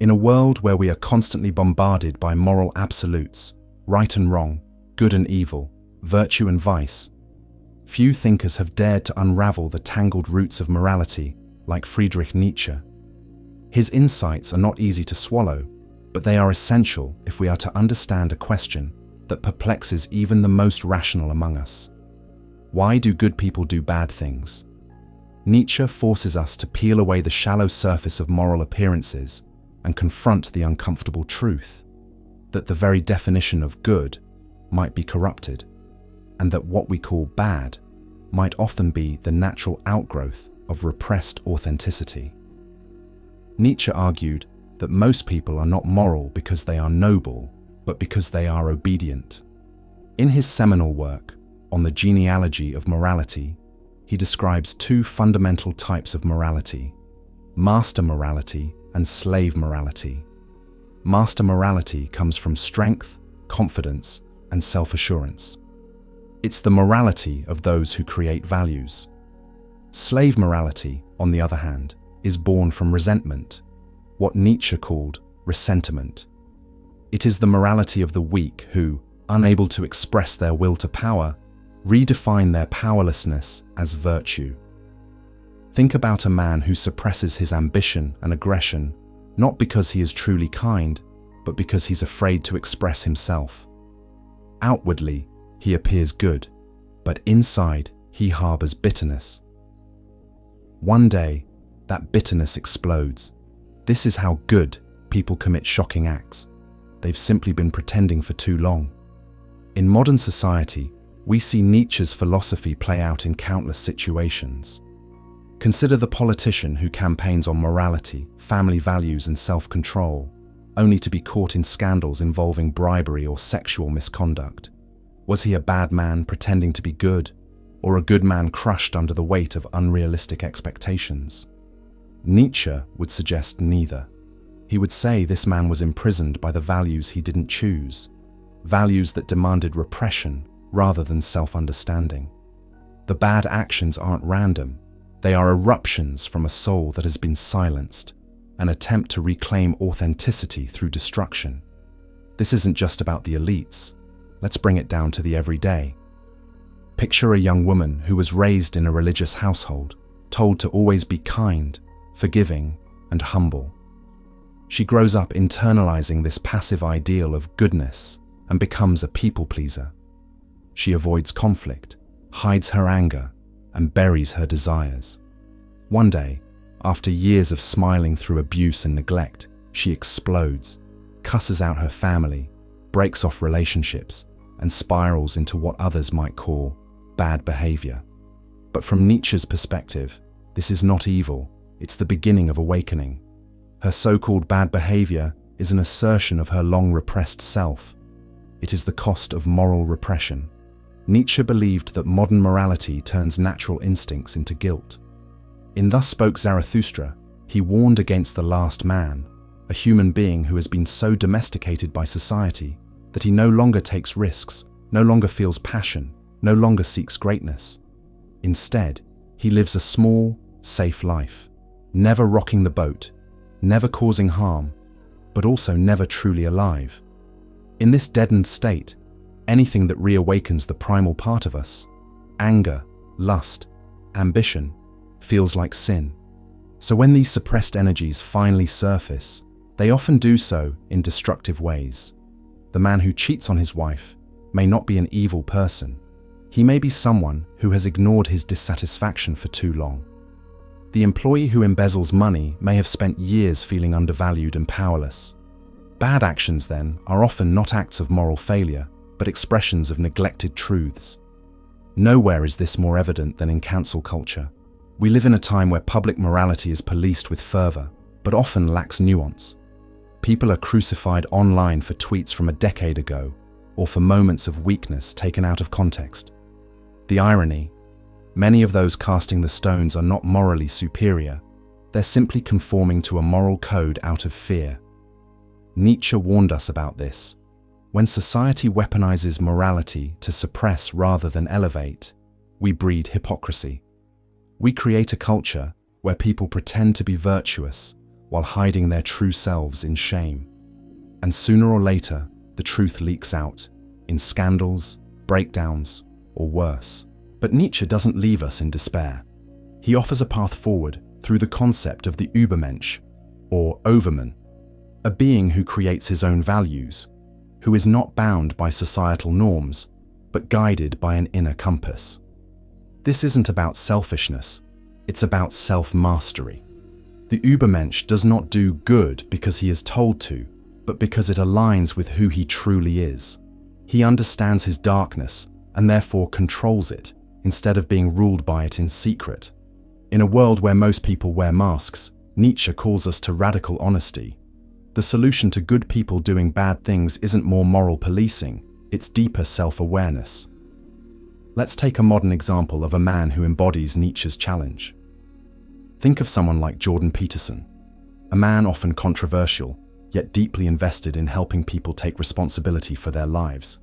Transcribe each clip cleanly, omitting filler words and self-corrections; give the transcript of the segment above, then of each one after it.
In a world where we are constantly bombarded by moral absolutes, right and wrong, good and evil, virtue and vice, few thinkers have dared to unravel the tangled roots of morality like Friedrich Nietzsche. His insights are not easy to swallow, but they are essential if we are to understand a question that perplexes even the most rational among us. Why do good people do bad things? Nietzsche forces us to peel away the shallow surface of moral appearances and confront the uncomfortable truth that the very definition of good might be corrupted, and that what we call bad might often be the natural outgrowth of repressed authenticity. Nietzsche argued that most people are not moral because they are noble, but because they are obedient. In his seminal work, On the Genealogy of Morality, he describes two fundamental types of morality: master morality and slave morality. Master morality comes from strength, confidence, and self-assurance. It's the morality of those who create values. Slave morality, on the other hand, is born from resentment, what Nietzsche called ressentiment. It is the morality of the weak who, unable to express their will to power, redefine their powerlessness as virtue. Think about a man who suppresses his ambition and aggression, not because he is truly kind, but because he's afraid to express himself. Outwardly, he appears good, but inside, he harbors bitterness. One day, that bitterness explodes. This is how good people commit shocking acts. They've simply been pretending for too long. In modern society, we see Nietzsche's philosophy play out in countless situations. Consider the politician who campaigns on morality, family values, and self-control, only to be caught in scandals involving bribery or sexual misconduct. Was he a bad man pretending to be good, or a good man crushed under the weight of unrealistic expectations? Nietzsche would suggest neither. He would say this man was imprisoned by the values he didn't choose, values that demanded repression rather than self-understanding. The bad actions aren't random. They are eruptions from a soul that has been silenced, an attempt to reclaim authenticity through destruction. This isn't just about the elites. Let's bring it down to the everyday. Picture a young woman who was raised in a religious household, told to always be kind, forgiving, and humble. She grows up internalizing this passive ideal of goodness and becomes a people pleaser. She avoids conflict, hides her anger, and buries her desires. One day, after years of smiling through abuse and neglect, she explodes, cusses out her family, breaks off relationships, and spirals into what others might call bad behavior. But from Nietzsche's perspective, this is not evil, it's the beginning of awakening. Her so-called bad behavior is an assertion of her long repressed self. It is the cost of moral repression. Nietzsche believed that modern morality turns natural instincts into guilt. In Thus Spoke Zarathustra, he warned against the last man, a human being who has been so domesticated by society that he no longer takes risks, no longer feels passion, no longer seeks greatness. Instead, he lives a small, safe life, never rocking the boat, never causing harm, but also never truly alive. In this deadened state, anything that reawakens the primal part of us, anger, lust, ambition, feels like sin. So when these suppressed energies finally surface, they often do so in destructive ways. The man who cheats on his wife may not be an evil person. He may be someone who has ignored his dissatisfaction for too long. The employee who embezzles money may have spent years feeling undervalued and powerless. Bad actions, then, are often not acts of moral failure, but expressions of neglected truths. Nowhere is this more evident than in cancel culture. We live in a time where public morality is policed with fervor, but often lacks nuance. People are crucified online for tweets from a decade ago, or for moments of weakness taken out of context. The irony: many of those casting the stones are not morally superior, they're simply conforming to a moral code out of fear. Nietzsche warned us about this. When society weaponizes morality to suppress rather than elevate, we breed hypocrisy. We create a culture where people pretend to be virtuous while hiding their true selves in shame. And sooner or later, the truth leaks out, in scandals, breakdowns, or worse. But Nietzsche doesn't leave us in despair. He offers a path forward through the concept of the Übermensch, or overman, a being who creates his own values, who is not bound by societal norms, but guided by an inner compass. This isn't about selfishness, it's about self-mastery. The Übermensch does not do good because he is told to, but because it aligns with who he truly is. He understands his darkness and therefore controls it, instead of being ruled by it in secret. In a world where most people wear masks, Nietzsche calls us to radical honesty. The solution to good people doing bad things isn't more moral policing, it's deeper self-awareness. Let's take a modern example of a man who embodies Nietzsche's challenge. Think of someone like Jordan Peterson, a man often controversial, yet deeply invested in helping people take responsibility for their lives.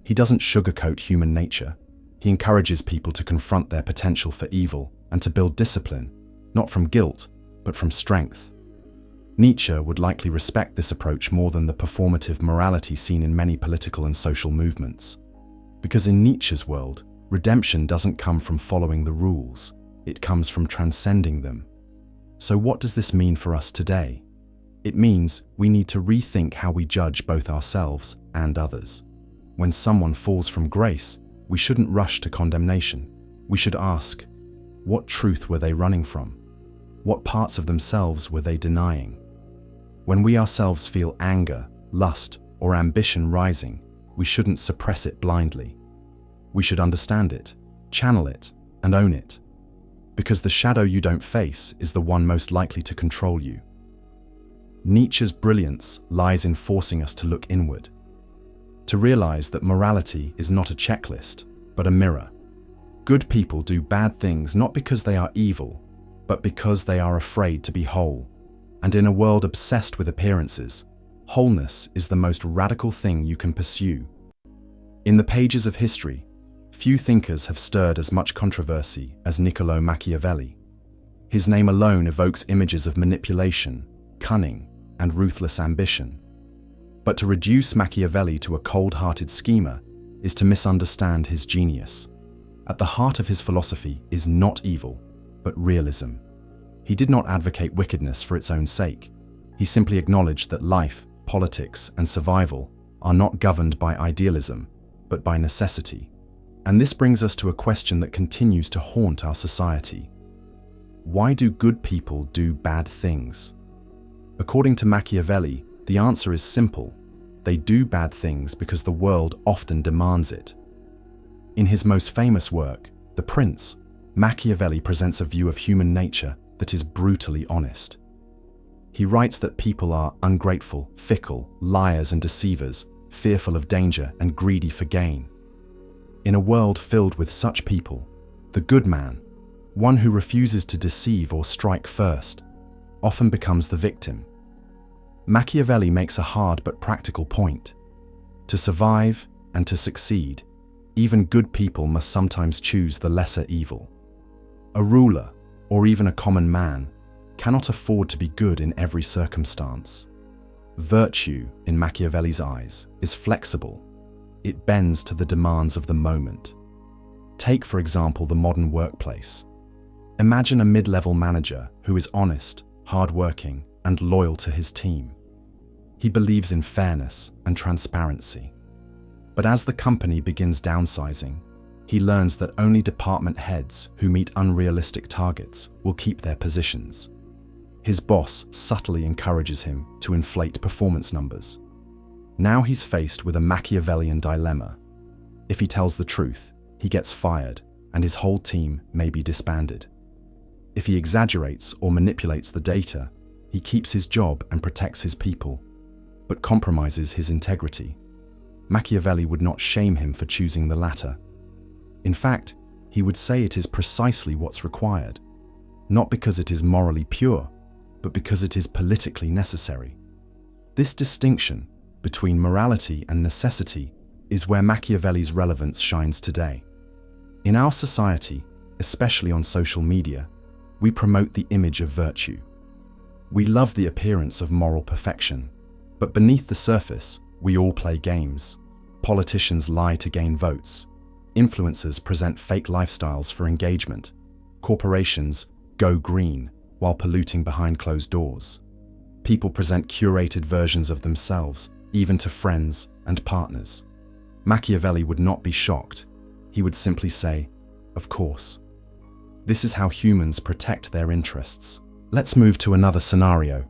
He doesn't sugarcoat human nature. He encourages people to confront their potential for evil and to build discipline, not from guilt, but from strength. Nietzsche would likely respect this approach more than the performative morality seen in many political and social movements. Because in Nietzsche's world, redemption doesn't come from following the rules, it comes from transcending them. So what does this mean for us today? It means we need to rethink how we judge both ourselves and others. When someone falls from grace, we shouldn't rush to condemnation. We should ask, what truth were they running from? What parts of themselves were they denying? When we ourselves feel anger, lust, or ambition rising, we shouldn't suppress it blindly. We should understand it, channel it, and own it. Because the shadow you don't face is the one most likely to control you. Nietzsche's brilliance lies in forcing us to look inward, to realize that morality is not a checklist, but a mirror. Good people do bad things not because they are evil, but because they are afraid to be whole. And in a world obsessed with appearances, wholeness is the most radical thing you can pursue. In the pages of history, few thinkers have stirred as much controversy as Niccolò Machiavelli. His name alone evokes images of manipulation, cunning, and ruthless ambition. But to reduce Machiavelli to a cold-hearted schemer is to misunderstand his genius. At the heart of his philosophy is not evil, but realism. He did not advocate wickedness for its own sake. He simply acknowledged that life, politics, and survival are not governed by idealism, but by necessity. And this brings us to a question that continues to haunt our society. Why do good people do bad things? According to Machiavelli, the answer is simple. They do bad things because the world often demands it. In his most famous work, The Prince, Machiavelli presents a view of human nature that is brutally honest. He writes that people are ungrateful, fickle, liars and deceivers, fearful of danger and greedy for gain. In a world filled with such people, the good man, one who refuses to deceive or strike first, often becomes the victim. Machiavelli makes a hard but practical point. To survive and to succeed, even good people must sometimes choose the lesser evil. A ruler, or even a common man, cannot afford to be good in every circumstance. Virtue, in Machiavelli's eyes, is flexible. It bends to the demands of the moment. Take, for example, the modern workplace. Imagine a mid-level manager who is honest, hardworking, and loyal to his team. He believes in fairness and transparency. But as the company begins downsizing, he learns that only department heads who meet unrealistic targets will keep their positions. His boss subtly encourages him to inflate performance numbers. Now he's faced with a Machiavellian dilemma. If he tells the truth, he gets fired, and his whole team may be disbanded. If he exaggerates or manipulates the data, he keeps his job and protects his people, but compromises his integrity. Machiavelli would not shame him for choosing the latter. In fact, he would say it is precisely what's required, not because it is morally pure, but because it is politically necessary. This distinction between morality and necessity is where Machiavelli's relevance shines today. In our society, especially on social media, we promote the image of virtue. We love the appearance of moral perfection, but beneath the surface, we all play games. Politicians lie to gain votes. Influencers present fake lifestyles for engagement. Corporations go green while polluting behind closed doors. People present curated versions of themselves, even to friends and partners. Machiavelli would not be shocked. He would simply say, "Of course." This is how humans protect their interests. Let's move to another scenario.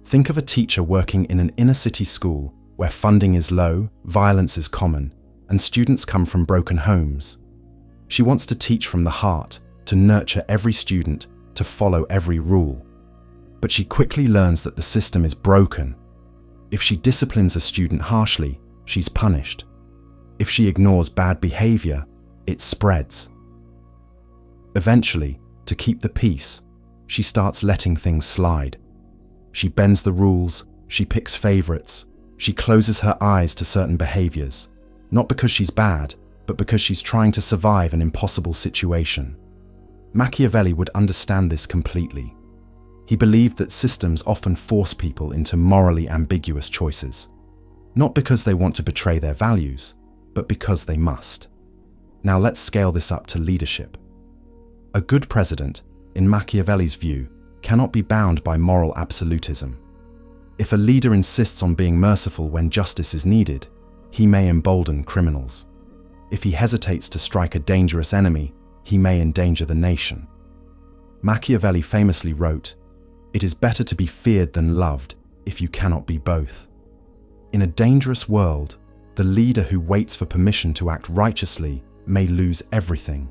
Think of a teacher working in an inner-city school where funding is low, violence is common, and students come from broken homes. She wants to teach from the heart, to nurture every student, to follow every rule. But she quickly learns that the system is broken. If she disciplines a student harshly, she's punished. If she ignores bad behavior, it spreads. Eventually, to keep the peace, she starts letting things slide. She bends the rules, she picks favorites, she closes her eyes to certain behaviors, not because she's bad, but because she's trying to survive an impossible situation. Machiavelli would understand this completely. He believed that systems often force people into morally ambiguous choices, not because they want to betray their values, but because they must. Now let's scale this up to leadership. A good president, in Machiavelli's view, cannot be bound by moral absolutism. If a leader insists on being merciful when justice is needed, he may embolden criminals. If he hesitates to strike a dangerous enemy, he may endanger the nation. Machiavelli famously wrote, "It is better to be feared than loved if you cannot be both." In a dangerous world, the leader who waits for permission to act righteously may lose everything.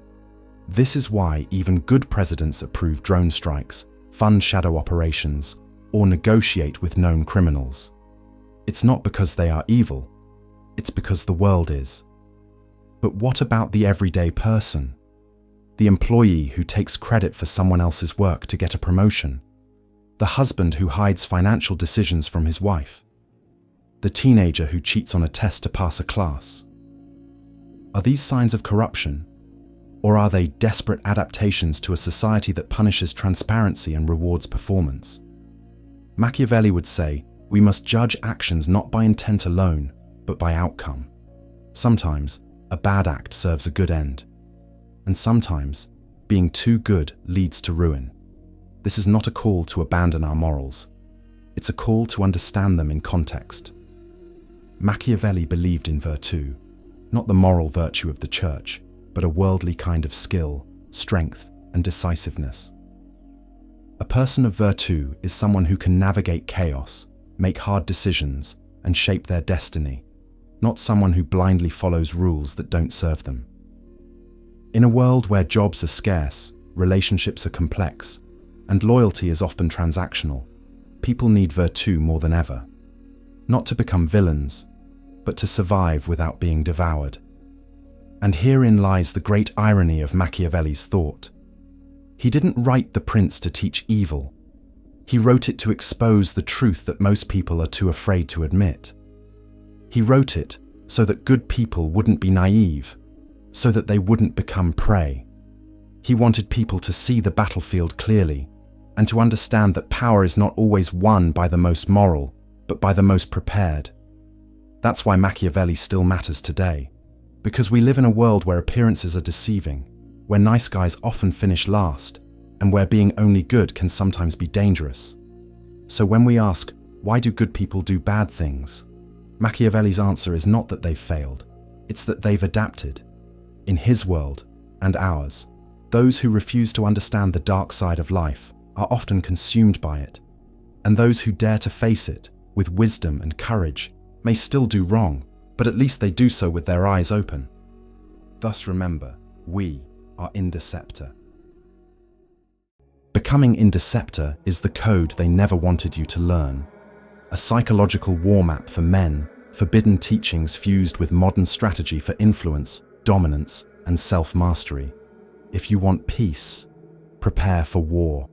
This is why even good presidents approve drone strikes, fund shadow operations, or negotiate with known criminals. It's not because they are evil, it's because the world is. But what about the everyday person? The employee who takes credit for someone else's work to get a promotion? The husband who hides financial decisions from his wife? The teenager who cheats on a test to pass a class? Are these signs of corruption? Or are they desperate adaptations to a society that punishes transparency and rewards performance? Machiavelli would say, we must judge actions not by intent alone, but by outcome. Sometimes, a bad act serves a good end. And sometimes, being too good leads to ruin. This is not a call to abandon our morals. It's a call to understand them in context. Machiavelli believed in virtue, not the moral virtue of the church, but a worldly kind of skill, strength, and decisiveness. A person of virtue is someone who can navigate chaos, make hard decisions, and shape their destiny, not someone who blindly follows rules that don't serve them. In a world where jobs are scarce, relationships are complex, and loyalty is often transactional, people need virtue more than ever. Not to become villains, but to survive without being devoured. And herein lies the great irony of Machiavelli's thought. He didn't write The Prince to teach evil. He wrote it to expose the truth that most people are too afraid to admit. He wrote it so that good people wouldn't be naive, so that they wouldn't become prey. He wanted people to see the battlefield clearly, and to understand that power is not always won by the most moral, but by the most prepared. That's why Machiavelli still matters today, because we live in a world where appearances are deceiving, where nice guys often finish last, and where being only good can sometimes be dangerous. So when we ask, why do good people do bad things? Machiavelli's answer is not that they've failed, it's that they've adapted. In his world, and ours, those who refuse to understand the dark side of life are often consumed by it, and those who dare to face it with wisdom and courage may still do wrong, but at least they do so with their eyes open. Thus remember, we are Indeceptor. Becoming Indeceptor is the code they never wanted you to learn. A psychological war map for men, forbidden teachings fused with modern strategy for influence, dominance, and self-mastery. If you want peace, prepare for war.